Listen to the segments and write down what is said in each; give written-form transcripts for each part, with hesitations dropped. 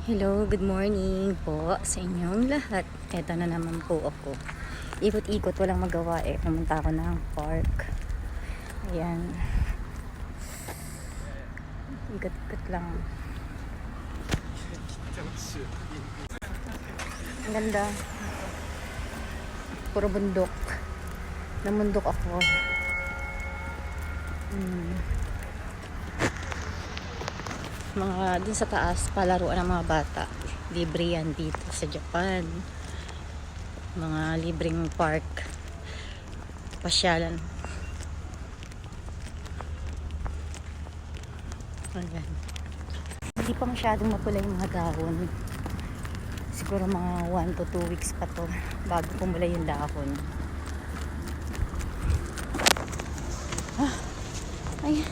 Hello, good morning po sa inyong lahat. Eto na naman po ako. Ikot-ikot, walang magawa eh. Pumunta ako ng park. Ayan. Ikot-ikot lang. Ang ganda. Puro bundok. Namundok ako. Mga dun sa taas, palaruan ng mga bata. Libre yan dito sa Japan. Mga libreng park. Pasyalan. Ayan. Hindi pa masyadong mapula yung mga dahon. Siguro mga 1 to 2 weeks pa to bago pumula yung dahon. Ayan.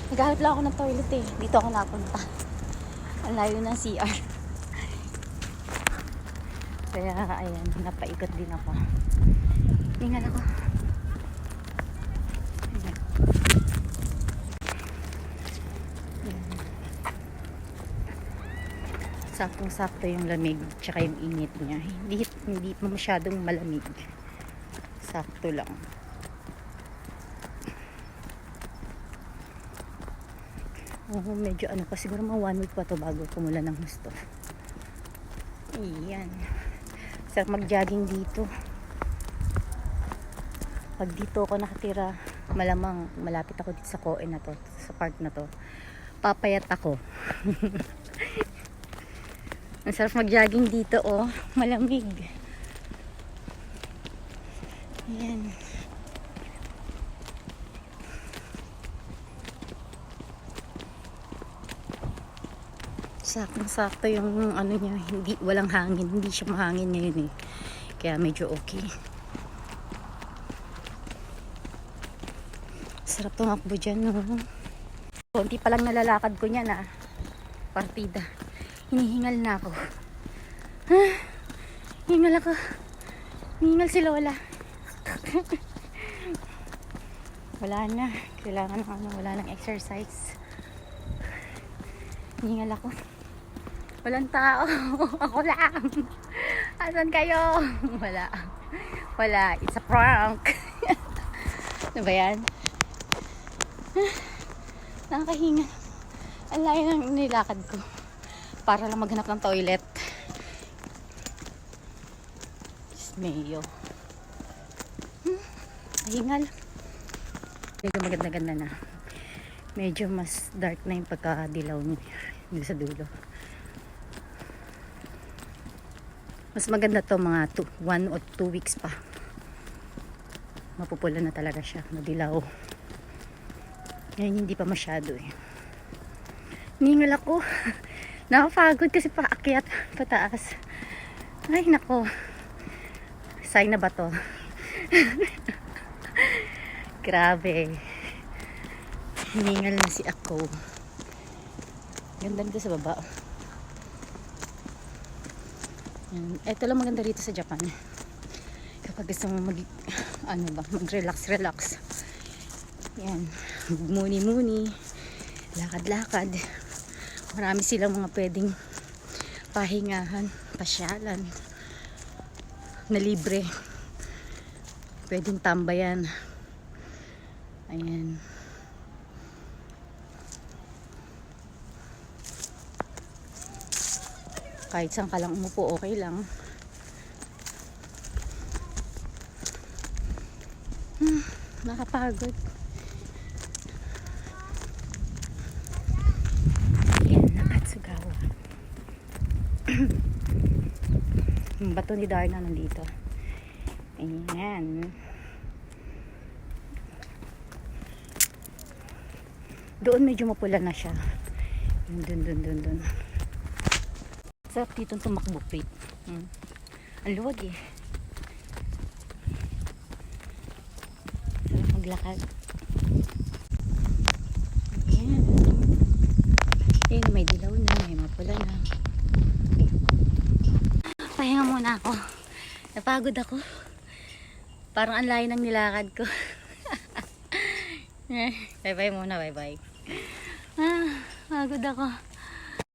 Naghahanap lang ako ng toilet eh. Dito ako napunta. Ang layo ng CR. Kaya ayan, napaikot din ako. Ingat ako. Ayan. Ayan. Saktong-sakto yung lamig tsaka yung init niya. Hindi pa masyadong malamig. Sakto lang. Oo, medyo ano pa, siguro mga 1 week pa to bago pumula ng gusto. Ayan. Sarap mag-jogging dito. Pag dito ako nakatira, malamang malapit ako dito sa Koe na to, sa park na to. Papayat ako. Ang sarap mag-jogging dito, oh. Malamig. Ayan. Saktong-sakto yung ano niya, walang hangin, hindi siya mahangin ngayon eh. Kaya medyo okay. Sarap tumakbo dyan, no? Konti pa lang nalalakad ko niya na partida. Hinihingal na ako. Hihingal ako. Hihingal si Lola. Wala na. Kailangan ng ano, wala nang exercise. Hihingal ako. Walang tao. Ako lang. Asan kayo? Wala. Wala. It's a prank. Ano ba yan? Nakakahinga. Ang layo ng nilakad ko. Para lang maghanap ng toilet. Mayo. Hingal. Medyo maganda-ganda na. Medyo mas dark na yung pagkadilaw niya. Dito sa dulo. Mas maganda to mga 1 o 2 weeks pa. Mapupula na talaga siya. Madilaw. Ngayon hindi pa masyado eh. Ningal ako. Nakapagod kasi paakyat pataas. Ay nako. Sign na ba to? Grabe. Ningal na si ako. Ganda nito sa baba. Ito lang maganda rito sa Japan. Kapag gusto mo mag-relax. Yan. Muni-muni. Lakad-lakad. Marami silang mga pwedeng pahingahan, pasyalan na libre. Pwedeng tambayan. Ayan. Kahit saan ka lang umupo, okay lang. Nakapagod. Yan, Nakatsugawa. Yung bato ni Darna nandito. Ayan. Doon medyo mapula na siya. Dun. Sarap dito tumakbo, Prit. Ang luwag eh. Sarap maglakad. Ayan. Ayan, may dilaw na, may mapula na. Pahinga muna ako. Napagod ako. Parang ang layo ng nilakad ko. Bye-bye muna, bye-bye. Pagod ako.